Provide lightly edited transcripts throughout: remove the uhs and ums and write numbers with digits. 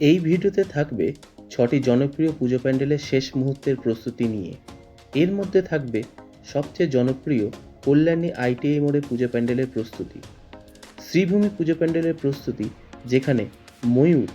এই ভিডিওতে থাকবে ৬টি জনপ্রিয় পুজো প্যান্ডেলের শেষ মুহূর্তের প্রস্তুতি নিয়ে। এর মধ্যে থাকবে সবচেয়ে জনপ্রিয় কল্যাণী আইটিআই মোড়ে পুজো প্যান্ডেলের প্রস্তুতি, শ্রীভূমি পুজো প্যান্ডেলের প্রস্তুতি যেখানে ময়ূর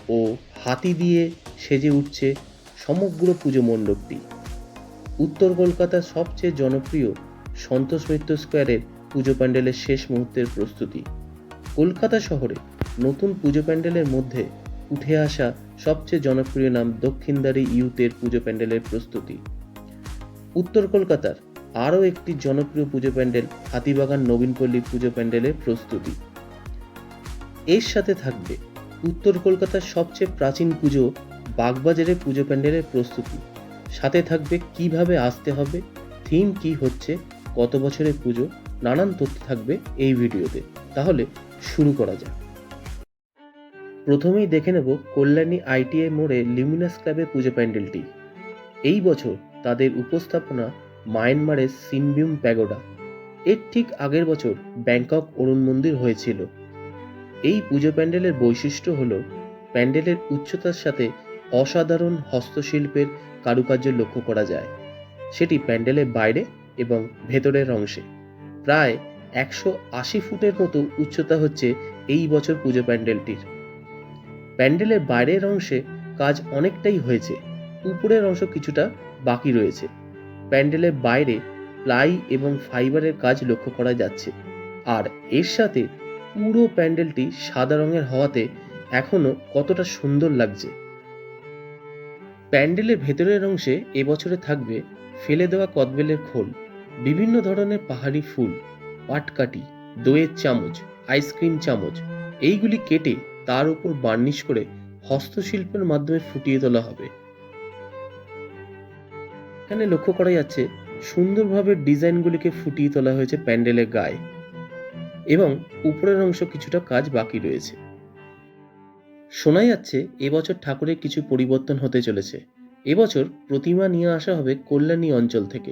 ও হাতি দিয়ে সেজে উঠছে সমগ্র পুজো মণ্ডপটি, উত্তর কলকাতার সবচেয়ে জনপ্রিয় সন্তোষ মিত্র স্কোয়ারের পুজো প্যান্ডেলের শেষ মুহূর্তের প্রস্তুতি, কলকাতা শহরে নতুন পুজো প্যান্ডেলের মধ্যে উঠে আসা সবচেয়ে জনপ্রিয় নাম দক্ষিণদ্বারী ইউথের পুজো প্যান্ডেলের প্রস্তুতি, উত্তর কলকাতার আরও একটি জনপ্রিয় পুজো প্যান্ডেল হাতিবাগান নবীনপল্লী পুজো প্যান্ডেলের প্রস্তুতি। এর সাথে থাকবে উত্তর কলকাতার সবচেয়ে প্রাচীন পুজো বাগবাজারের পুজো প্যান্ডেলের প্রস্তুতি, সাথে থাকবে কিভাবে আসতে হবে, থিম কি হচ্ছে, কত বছরের পুজো, নানান তথ্য থাকবে এই ভিডিওতে। তাহলে শুরু করা যাক। প্রথমেই দেখে নেব কল্যাণী আইটিআই মোড়ে লিউমিনাস ক্লাবের পুজো প্যান্ডেলটি। এই বছর তাদের উপস্থাপনা মায়ানমারের সিনবিউম প্যাগোডা। এর ঠিক আগের বছর ব্যাংকক অরুণ মন্দির হয়েছিল। এই পুজো প্যান্ডেলের বৈশিষ্ট্য হল প্যান্ডেলের উচ্চতার সাথে অসাধারণ হস্তশিল্পের কারুকার্য লক্ষ্য করা যায়, সেটি প্যান্ডেলের বাইরে এবং ভেতরের অংশে। প্রায় 180 ফুটের মতো উচ্চতা হচ্ছে এই বছর পুজো প্যান্ডেলটির। প্যান্ডেলের বাইরের অংশে কাজ অনেকটাই হয়েছে, উপরের অংশ কিছুটা বাকি রয়েছে। প্যান্ডেলের বাইরে প্লাই এবং ফাইবারের কাজ লক্ষ্য করা যাচ্ছে, আর এর সাথে পুরো প্যান্ডেলটি সাদা রঙের হওয়াতে এখনো কতটা সুন্দর লাগছে। প্যান্ডেলের ভেতরের অংশে এবছরে থাকবে ফেলে দেওয়া কদবেলের খোল, বিভিন্ন ধরনের পাহাড়ি ফুল, পাটকাঠি, দইয়ের চামচ, আইসক্রিম চামচ, এইগুলি কেটে তার উপর বার্নিশ করে হস্তশিল্পের মাধ্যমে ফুটিয়ে তোলা হবে। এখানে লক্ষ্য করা যাচ্ছে সুন্দরভাবে ডিজাইনগুলিকে ফুটিয়ে তোলা হয়েছে প্যান্ডেলের গায়ে, এবং উপরের অংশ কিছুটা কাজ বাকি রয়েছে। শোনা যাচ্ছে এবছর ঠাকুরের কিছু পরিবর্তন হতে চলেছে। এবছর প্রতিমা নিয়ে আসা হবে কল্যাণী অঞ্চল থেকে।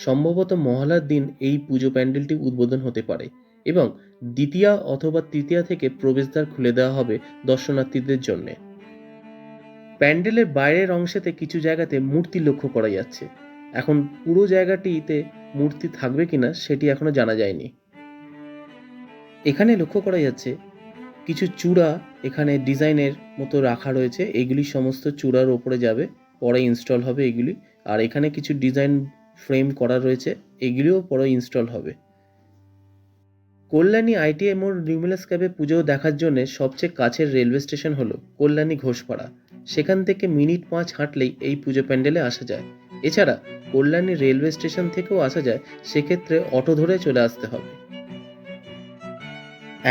সম্ভবত মহালয়ার দিন এই পুজো প্যান্ডেলটি উদ্বোধন হতে পারে, এবং দ্বিতীয়া অথবা তৃতীয়া থেকে প্রবেশদ্বার খুলে দেওয়া হবে দর্শনার্থীদের জন্য। প্যান্ডেলের বাইরের অংশেতে কিছু জায়গাতে মূর্তি লক্ষ্য করা যাচ্ছে। এখন পুরো জায়গাটিতে মূর্তি থাকবে কিনা সেটি এখনো জানা যায়নি। এখানে লক্ষ্য করা যাচ্ছে কিছু চূড়া এখানে ডিজাইনের মতো রাখা রয়েছে, এগুলি সমস্ত চূড়ার ওপরে যাবে, পরে ইনস্টল হবে এগুলি। আর এখানে কিছু ডিজাইন ফ্রেম করা রয়েছে, এগুলিও পরে ইনস্টল হবে। কল্যাণী আইটিআই মোড় লিউমিনাস ক্লাবে পুজো দেখার জন্য সবচেয়ে কাছের রেলওয়ে স্টেশন হলো কল্যাণী ঘোষপাড়া। সেখান থেকে মিনিট 5 হাঁটলেই এই পুজো প্যান্ডেলে আসা যায়। এছাড়া কল্যাণী রেলওয়ে স্টেশন থেকেও আসা যায়, সেক্ষেত্রে অটো ধরে চলে আসতে হবে।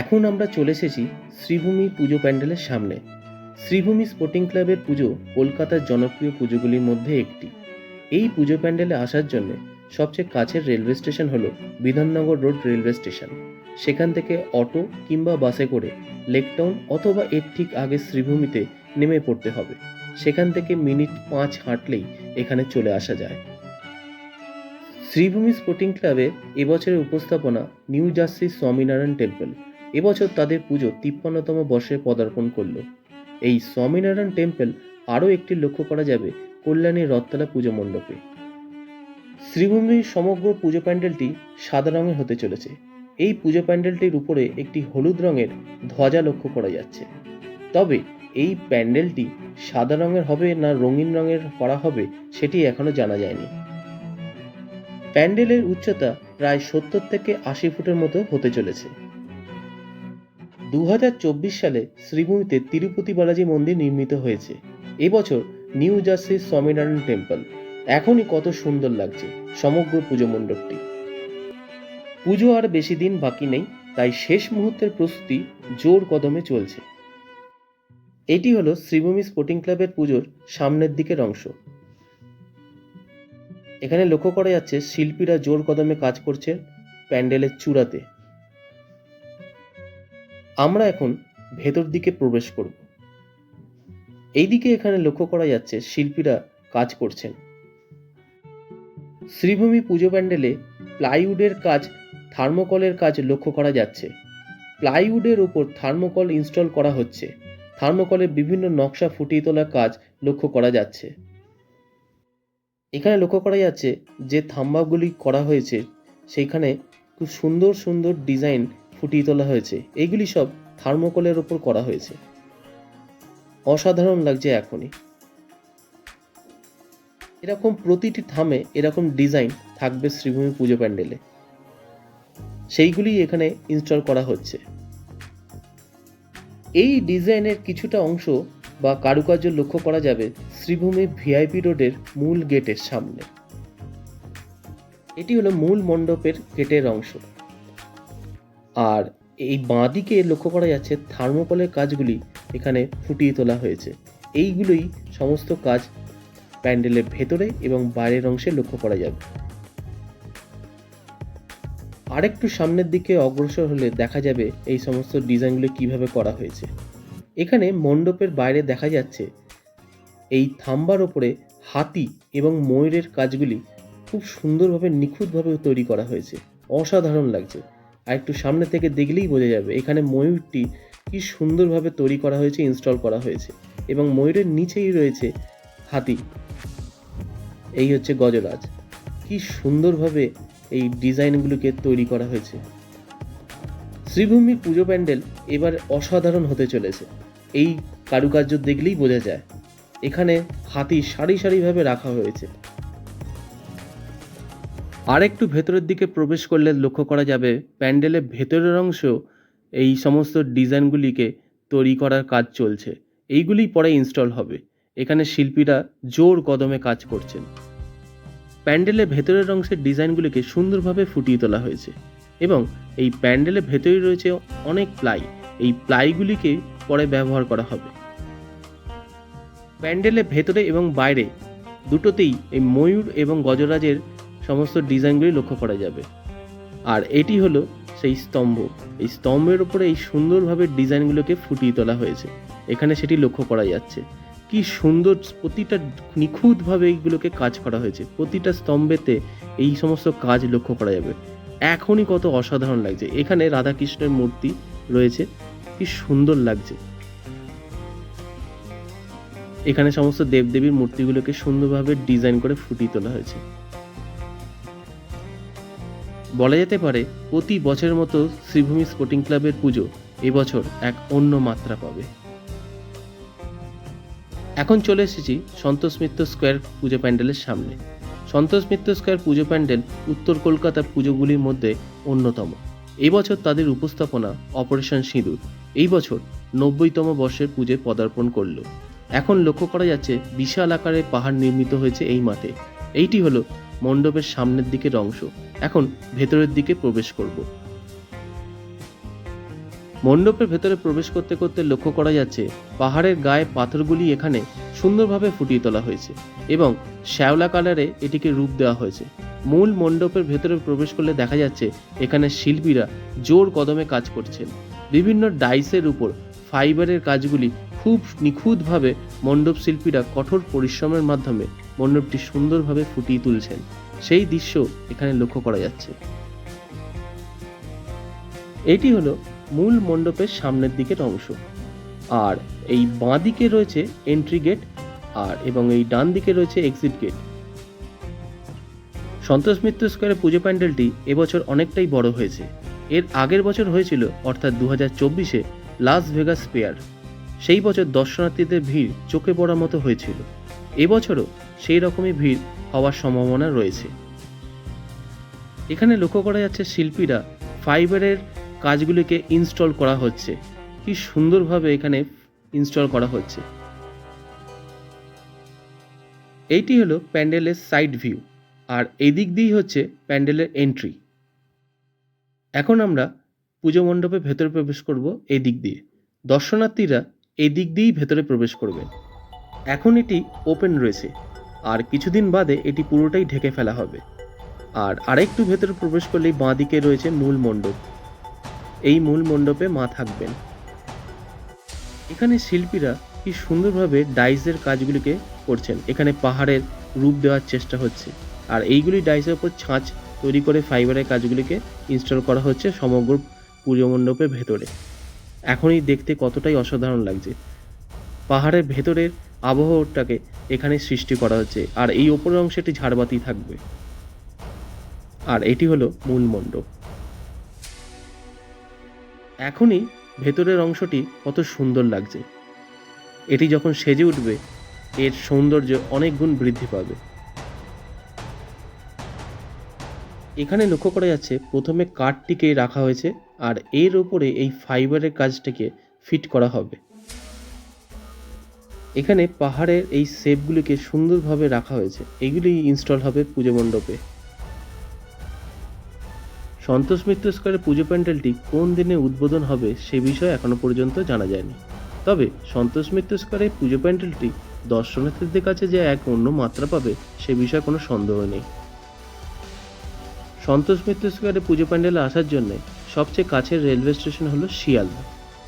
এখন আমরা চলে এসেছি শ্রীভূমি পুজো প্যান্ডেলের সামনে। শ্রীভূমি স্পোর্টিং ক্লাবের পুজো কলকাতার জনপ্রিয় পুজোগুলির মধ্যে একটি। এই পুজো প্যান্ডেলে আসার জন্য সবচেয়ে কাছের রেলওয়ে স্টেশন হলো বিধাননগর রোড রেলওয়ে স্টেশন। সেখান থেকে অটো কিংবা বাসে করে লেকটাউন অথবা এর ঠিক আগে শ্রীভূমিতে নেমে পড়তে হবে। সেখান থেকে মিনিট 5 হাঁটলেই এখানে চলে আসা যায়। শ্রীভূমি স্পোর্টিং ক্লাবের এবছরের উপস্থাপনা নিউ জার্সি স্বামীনারায়ণ টেম্পল। এবছর তাদের পুজো 53তম বর্ষে পদার্পণ করলো। এই স্বামীনারায়ণ টেম্পল আরও একটি লক্ষ্য করা যাবে কল্যাণীর রথতলা পুজো মণ্ডপে। শ্রীভূমির সমগ্র পুজো প্যান্ডেলটি সাদা রঙের হতে চলেছে। এই পুজো প্যান্ডেলটির উপরে একটি হলুদ রঙের ধ্বজা লক্ষ্য করা যাচ্ছে। তবে এই প্যান্ডেলটি সাদা রঙের হবে না রঙিন রঙের করা হবে সেটি এখনো জানা যায়নি। প্যান্ডেলের উচ্চতা প্রায় 70 থেকে 80 ফুটের মতো হতে চলেছে। 2024 সালে শ্রীভূমিতে তিরুপতি বালাজি মন্দির নির্মিত হয়েছে। এবছর নিউ জার্সির স্বামীনারায়ণ টেম্পল। এখনই কত সুন্দর লাগছে সমগ্র পুজো মণ্ডপটি। পুজো আর বেশি দিন বাকি নেই, তাই শেষ মুহূর্তের প্রস্তুতি জোর কদমে চলছে। এটি হলো শ্রীভূমি স্পোর্টিং ক্লাবের পুজোর সামনের দিকের অংশ। এখানে লক্ষ্য করা যাচ্ছে শিল্পীরা জোর কদমে কাজ করছে প্যান্ডেলের চূড়াতে। আমরা এখন ভেতর দিকে প্রবেশ করব। এইদিকে এখানে লক্ষ্য করা যাচ্ছে শিল্পীরা কাজ করছেন। শ্রীভূমি পুজো প্যান্ডেলে প্লাইউডের কাজ, থার্মোকলের কাজ লক্ষ্য করা যাচ্ছে। প্লাইউডের উপর থার্মোকল ইনস্টল করা হচ্ছে। থার্মোকলে বিভিন্ন নকশা ফুটিয়ে তোলার কাজ লক্ষ্য করা যাচ্ছে। এখানে লক্ষ্য করা যাচ্ছে যে থাম্বাগুলি করা হয়েছে সেইখানে খুব সুন্দর সুন্দর ডিজাইন ফুটিয়ে তোলা হয়েছে। এইগুলি সব থার্মোকলের ওপর করা হয়েছে। অসাধারণ লাগছে এখনই। এরকম প্রতিটি থামে এরকম ডিজাইন থাকবে শ্রীভূমি পুজো প্যান্ডেলে, সেইগুলি এখানে ইনস্টল করা হচ্ছে। এই ডিজাইনের কিছুটা অংশ বা কারুকার্য লক্ষ্য করা যাবে শ্রীভূমি ভিআইপি রোডের মূল গেটের সামনে। এটি হলো মূল মণ্ডপের গেটের অংশ। আর এই বাঁদিকে লক্ষ্য করা যাচ্ছে থার্মোকলের কাজগুলি এখানে ফুটিয়ে তোলা হয়েছে। এইগুলোই সমস্ত কাজ প্যান্ডেলের ভেতরে এবং বাইরের অংশে লক্ষ্য করা যাবে। আরেকটু সামনের দিকে অগ্রসর হলে দেখা যাবে এই সমস্ত ডিজাইনগুলো কিভাবে করা হয়েছে। এখানে মণ্ডপের বাইরে দেখা যাচ্ছে এই থাম্বার ওপরে হাতি এবং ময়ূরের কাজগুলি খুব সুন্দরভাবে নিখুঁতভাবে তৈরি করা হয়েছে। অসাধারণ লাগছে। আর একটু সামনে থেকে দেখলেই বোঝা যাবে এখানে ময়ূরটি কি সুন্দরভাবে তৈরি করা হয়েছে, ইনস্টল করা হয়েছে এবং ময়ূরের নিচেই রয়েছে হাতি। এই হচ্ছে গজরাজ। কি সুন্দরভাবে এই ডিজাইনগুলোকে তৈরি করা হয়েছে। শ্রীভূমি পুজো প্যান্ডেল এবার অসাধারণ হতে চলেছে। এই কারুকার্য দেখলেই বোঝা যায়। এখানে হাতি সারি সারিভাবে রাখা হয়েছে। আর একটু ভেতরের দিকে প্রবেশ করলে লক্ষ্য করা যাবে প্যান্ডেলের ভেতরের অংশ এই সমস্ত ডিজাইনগুলিকে তৈরি করার কাজ চলছে। এইগুলি পরে ইনস্টল হবে। এখানে শিল্পীরা জোর কদমে কাজ করছেন। প্যান্ডেলের ভেতরের অংশের ডিজাইনগুলিকে সুন্দরভাবে ফুটিয়ে তোলা হয়েছে এবং এই প্যান্ডেলের ভেতরেই রয়েছে অনেক প্লাই। এই প্লাইগুলিকে পরে ব্যবহার করা হবে। প্যান্ডেলের ভেতরে এবং বাইরে দুটোতেই এই ময়ূর এবং গজরাজের সমস্ত ডিজাইনগুলি লক্ষ্য করা যাবে। আর এটি হলো সেই স্তম্ভ। এই স্তম্ভের উপরে এই সুন্দরভাবে ডিজাইনগুলোকে ফুটিয়ে তোলা হয়েছে। এখানে সেটি লক্ষ্য করা যাচ্ছে। কি সুন্দর, প্রতিটা নিখুঁতভাবে এইগুলোকে কাজ করা হয়েছে। প্রতিটা স্তম্ভেতে এই সমস্ত কাজ লক্ষ্য করা যাবে। এখনই কত অসাধারণ লাগছে। এখানে রাধাকৃষ্ণের মূর্তি রয়েছে, কি সুন্দর লাগছে। এখানে সমস্ত দেবদেবীর মূর্তিগুলোকে সুন্দরভাবে ডিজাইন করে ফুটিয়ে তোলা হয়েছে। বলা যেতে পারে প্রতি বছরের মতো শ্রীভূমি স্পোর্টিং ক্লাবের পুজো এবছর এক অন্য মাত্রা পাবে। এখন চলে এসেছি সন্তোষ মিত্র স্কোয়ার পুজো প্যান্ডেলের সামনে। সন্তোষ মিত্র স্কোয়ার পুজো প্যান্ডেল উত্তর কলকাতার পুজোগুলির মধ্যে অন্যতম। এবছর তাদের উপস্থাপনা অপারেশন সিঁদুর এই বছর 90তম বর্ষের পুজোয় পদার্পণ করল। এখন লক্ষ্য করা যাচ্ছে বিশাল আকারে পাহাড় নির্মিত হয়েছে এই মাঠে। এইটি হলো মণ্ডপের সামনের দিকের অংশ। এখন ভেতরের দিকে প্রবেশ করব। মণ্ডপের ভেতরে প্রবেশ করতে করতে লক্ষ্য করা যাচ্ছে পাহাড়ের গায়ে পাথরগুলি এখানে সুন্দরভাবে ফুটিয়ে তোলা হয়েছে এবং শ্যাওলা কালারে এটিকে রূপ দেওয়া হয়েছে। মূল মণ্ডপের ভেতরে প্রবেশ করলে দেখা যাচ্ছে এখানে শিল্পীরা জোর কদমে কাজ করছেন। বিভিন্ন ডাইসের উপর ফাইবারের কাজগুলি খুব নিখুঁতভাবে মণ্ডপ শিল্পীরা কঠোর পরিশ্রমের মাধ্যমে মণ্ডপটি সুন্দরভাবে ফুটিয়ে তুলছেন। সেই দৃশ্য এখানে লক্ষ্য করা যাচ্ছে। এটি হলো মূল মণ্ডপের সামনের দিকের অংশ। আর এই বাঁ দিকে রয়েছে এন্ট্রি গেট এবং এই ডান দিকে রয়েছে এক্সিট গেট। সন্তোষ মিত্র স্কোয়ারের পুজো প্যান্ডেলটি এবছর অনেকটাই বড় হয়েছে। এর আগের বছর হয়েছিল অর্থাৎ 2024-এ লাস ভেগাস ফেয়ার। সেই বছর দর্শনার্থীদের ভিড় চোখে পড়ার মতো হয়েছিল। এবছরও সেই রকমই ভিড় হওয়ার সম্ভাবনা রয়েছে। এখানে লক্ষ্য করা যাচ্ছে শিল্পীরা ফাইবারের কাজগুলিকে ইনস্টল করা হচ্ছে। কি সুন্দরভাবে এখানে ইনস্টল করা হচ্ছে। এইটি হলো প্যান্ডেলের সাইড ভিউ আর এই দিক দিয়েই হচ্ছে প্যান্ডেলের এন্ট্রি। এখন আমরা পুজো মণ্ডপে ভেতরে প্রবেশ করব এই দিক দিয়ে। দর্শনার্থীরা এই দিক দিয়েই ভেতরে প্রবেশ করবেন। এখন এটি ওপেন রয়েছে আর কিছুদিন বাদে এটি পুরোটাই ঢেকে ফেলা হবে। আর আরেকটু ভেতরে প্রবেশ করলেই বাঁ দিকে রয়েছে মূল মণ্ডপ। এই মূল মণ্ডপে মা থাকবেন। এখানে শিল্পীরা কি সুন্দরভাবে ডাইসের কাজগুলিকে করছেন। এখানে পাহাড়ের রূপ দেওয়ার চেষ্টা হচ্ছে আর এইগুলি ডাইসের উপর ছাঁচ তৈরি করে ফাইবারের কাজগুলিকে ইনস্টল করা হচ্ছে সমগ্র পুজো মণ্ডপের ভেতরে। এখনই দেখতে কতটাই অসাধারণ লাগছে। পাহাড়ের ভেতরের আবহাওয়াটাকে এখানে সৃষ্টি করা হচ্ছে, আর এই ওপরের অংশে একটি ঝাড়বাতি থাকবে। আর এটি হলো মূল মণ্ডপ। এখনই ভেতরের অংশটি কত সুন্দর লাগছে, এটি যখন সেজে উঠবে এর সৌন্দর্য অনেক গুণ বৃদ্ধি পাবে। এখানে লক্ষ্য করা যাচ্ছে প্রথমে কাঠটিকে রাখা হয়েছে, আর এর উপরে এই ফাইবারের কাজটাকে ফিট করা হবে। এখানে পাহাড়ের এই শেপগুলিকে সুন্দরভাবে রাখা হয়েছে, এগুলি ইনস্টল হবে পুজো মণ্ডপে। সন্তোষ মিত্র স্কয়ারের পুজো প্যান্ডেলটি কোন দিনে উদ্বোধন হবে সে বিষয়ে এখনো পর্যন্ত জানা যায়নি। তবে সন্তোষ মিত্র স্কয়ারের পুজো প্যান্ডেলটি দর্শনার্থীদের কাছে যে এক অন্য মাত্রা পাবে সে বিষয়ে কোনো সন্দেহ নেই। সন্তোষ মিত্র স্কয়ারে পুজো প্যান্ডেলে আসার জন্য সবচেয়ে কাছের রেলওয়ে স্টেশন হলো শিয়ালদা।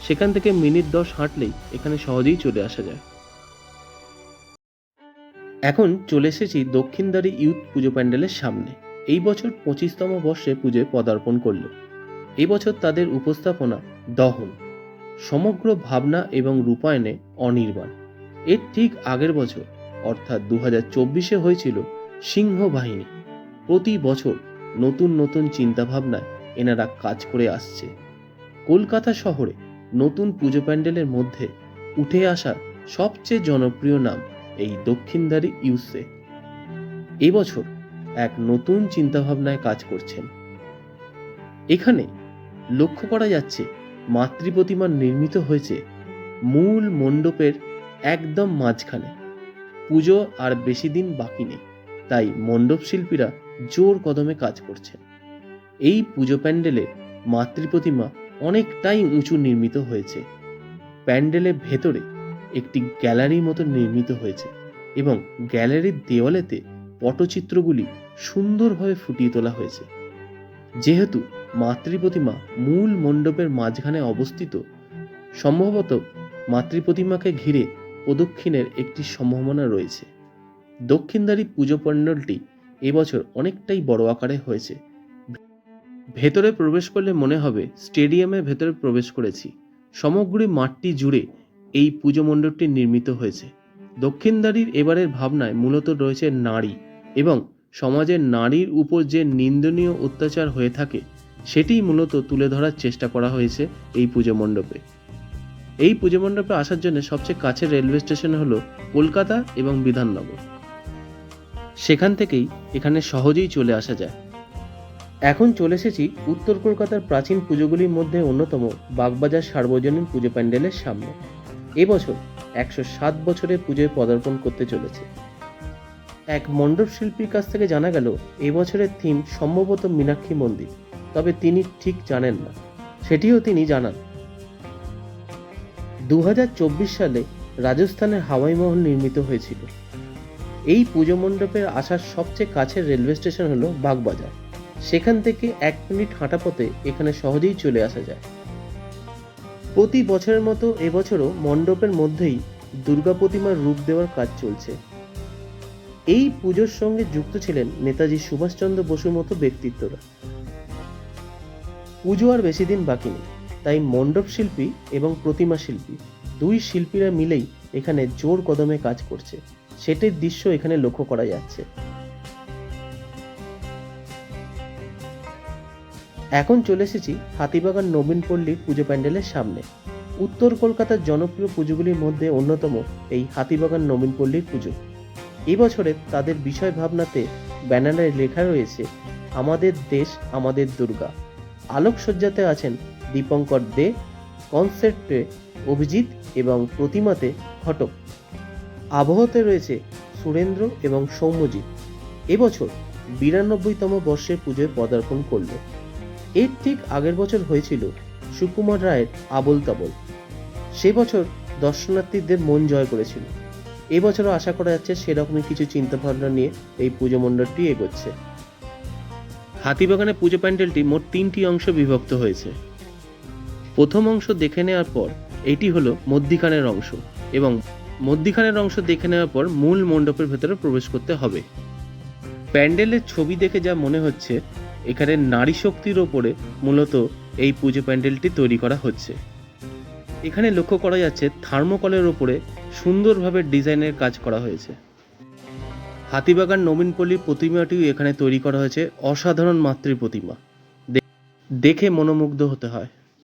সেখান থেকে মিনিট 10 হাঁটলেই এখানে সহজেই চলে আসা যায়। এখন চলে এসেছি দক্ষিণদ্বারী ইউথ পুজো প্যান্ডেলের সামনে। এই বছর 25তম বর্ষে পুজোয় পদার্পণ করল। এই বছর তাদের উপস্থাপনা দহন, সমগ্র ভাবনা এবং রূপায়ণে অনির্বাণ। এর ঠিক আগের বছর অর্থাৎ 2024-এ হয়েছিল সিংহ বাহিনী। প্রতি বছর নতুন নতুন চিন্তাভাবনায় এনারা কাজ করে আসছে। কলকাতা শহরে নতুন পুজো প্যান্ডেলের মধ্যে উঠে আসা সবচেয়ে জনপ্রিয় নাম এই দক্ষিণদ্বারী ইউসে। এবছর এক নতুন চিন্তাভাবনায় কাজ করছেন। এখানে লক্ষ্য করা যাচ্ছে মাতৃ প্রতিমা নির্মিত হয়েছে মূল মণ্ডপের একদম মাঝখানে। পুজো আর বেশি দিন বাকি নেই, তাই মণ্ডপ শিল্পীরা জোর কদমে কাজ করছেন। এই পুজো প্যান্ডেলে মাতৃ প্রতিমা অনেকটাই উঁচু নির্মিত হয়েছে। প্যান্ডেলের ভেতরে একটি গ্যালারির মতো নির্মিত হয়েছে এবং গ্যালারির দেওয়ালেতে পটচিত্রগুলি সুন্দরভাবে ফুটিয়ে তোলা হয়েছে। যেহেতু মাতৃ প্রতিমা মূল মণ্ডপের মাঝখানে অবস্থিত, সম্ভবত মাতৃ প্রতিমাকে ঘিরে প্রদক্ষিণের একটি সম্ভাবনা রয়েছে। দক্ষিণদ্বারী পুজো প্যান্ডেলটি এবছর অনেকটাই বড় আকারে হয়েছে। ভেতরে প্রবেশ করলে মনে হবে স্টেডিয়ামের ভেতরে প্রবেশ করেছি। সমগ্র মাঠটি জুড়ে এই পুজো মণ্ডপটি নির্মিত হয়েছে। দক্ষিণদ্বারীর এবারের ভাবনায় মূলত রয়েছে নারী এবং সমাজের নারীর উপর যে নিন্দনীয় অত্যাচার হয়ে থাকে সেটিই মূলত তুলে ধরার চেষ্টা করা হয়েছে এই পুজো মণ্ডপে। এই পুজো মণ্ডপে আসার জন্য সবচেয়ে কাছের রেলওয়ে স্টেশন হলো কলকাতা এবং বিধাননগর। সেখান থেকেই এখানে সহজেই চলে আসা যায়। এখন চলে এসেছি উত্তর কলকাতার প্রাচীন পুজোগুলির মধ্যে অন্যতম বাগবাজার সার্বজনীন পুজো প্যান্ডেলের সামনে। এবছর 107 বছরের পুজোয় পদার্পণ করতে চলেছে। এক মণ্ডপ শিল্পীর কাছ থেকে জানা গেল এবছরের থিম সম্ভবত মীনাক্ষী মন্দির, তবে তিনি ঠিক জানেন না, সেটিও তিনি জানান। 2024 সালে রাজস্থানের হাওয়াই মহল নির্মিত হয়েছিল। এই পুজো মণ্ডপের আসার সবচেয়ে কাছের রেলওয়ে স্টেশন হলো বাগবাজার। সেখান থেকে 1 মিনিট হাঁটা পথে এখানে সহজেই চলে আসা যায়। প্রতি বছরের মতো এবছরও মণ্ডপের মধ্যেই দুর্গা প্রতিমার রূপ দেওয়ার কাজ চলছে। এই পুজোর সঙ্গে যুক্ত ছিলেন নেতাজি সুভাষচন্দ্র বসুর মতো ব্যক্তিত্বরা। পুজো আর বেশি দিন বাকি নেই, তাই মণ্ডপ শিল্পী এবং প্রতিমা শিল্পী দুই শিল্পীরা মিলেই এখানে জোর কদমে কাজ করছে। সেটির দৃশ্য এখানে লক্ষ্য করা যাচ্ছে। এখন চলে এসেছি হাতিবাগান নবীন পল্লীর পুজো প্যান্ডেলের সামনে। উত্তর কলকাতার জনপ্রিয় পুজোগুলির মধ্যে অন্যতম এই হাতিবাগান নবীন পল্লীর পুজো। এবছরে তাদের বিষয় ভাবনাতে ব্যানারে লেখা রয়েছে আমাদের দেশ আমাদের দুর্গা। আলোকসজ্জাতে আছেন দীপঙ্কর দে, কনসেপ্টে অভিজিৎ এবং প্রতিমাতে ঘটক। আবহতে রয়েছে সুরেন্দ্র এবং সৌম্যজিৎ। এবছর 92তম বর্ষের পুজোয় পদার্পণ করল। এর ঠিক আগের বছর হয়েছিল সুকুমার রায়ের আবোল তাবোল। সে বছর দর্শনার্থীদের মন জয় করেছিল। এবছরও আশা করা যাচ্ছে সেরকমই কিছু চিন্তাভাবনা নিয়ে এই পুজো মণ্ডপটি এগোচ্ছে। হাতিবাগানে পুজো প্যান্ডেলটি মোট 3টি অংশে বিভক্ত হয়েছে। প্রথম অংশ দেখে নেওয়ার পর এটি হলো মধ্যিখানের অংশ, এবং মধ্যিখানের অংশ দেখে নেওয়ার পর মূল মণ্ডপের ভেতরে প্রবেশ করতে হবে। প্যান্ডেলের ছবি দেখে যা মনে হচ্ছে এখানে নারী শক্তির ওপরে মূলত এই পুজো প্যান্ডেলটি তৈরি করা হচ্ছে। এখানে লক্ষ্য করা যাচ্ছে থার্মোকলের ওপরে সুন্দরভাবে ডিজাইনের কাজ করা হয়েছে। হাতিবাগান নবীনপল্লীর প্রতিমাটিও এখানে তৈরি করা হয়েছে, অসাধারণ মাতৃ প্রতিমা, দেখে মনোমুগ্ধ হতে হয়।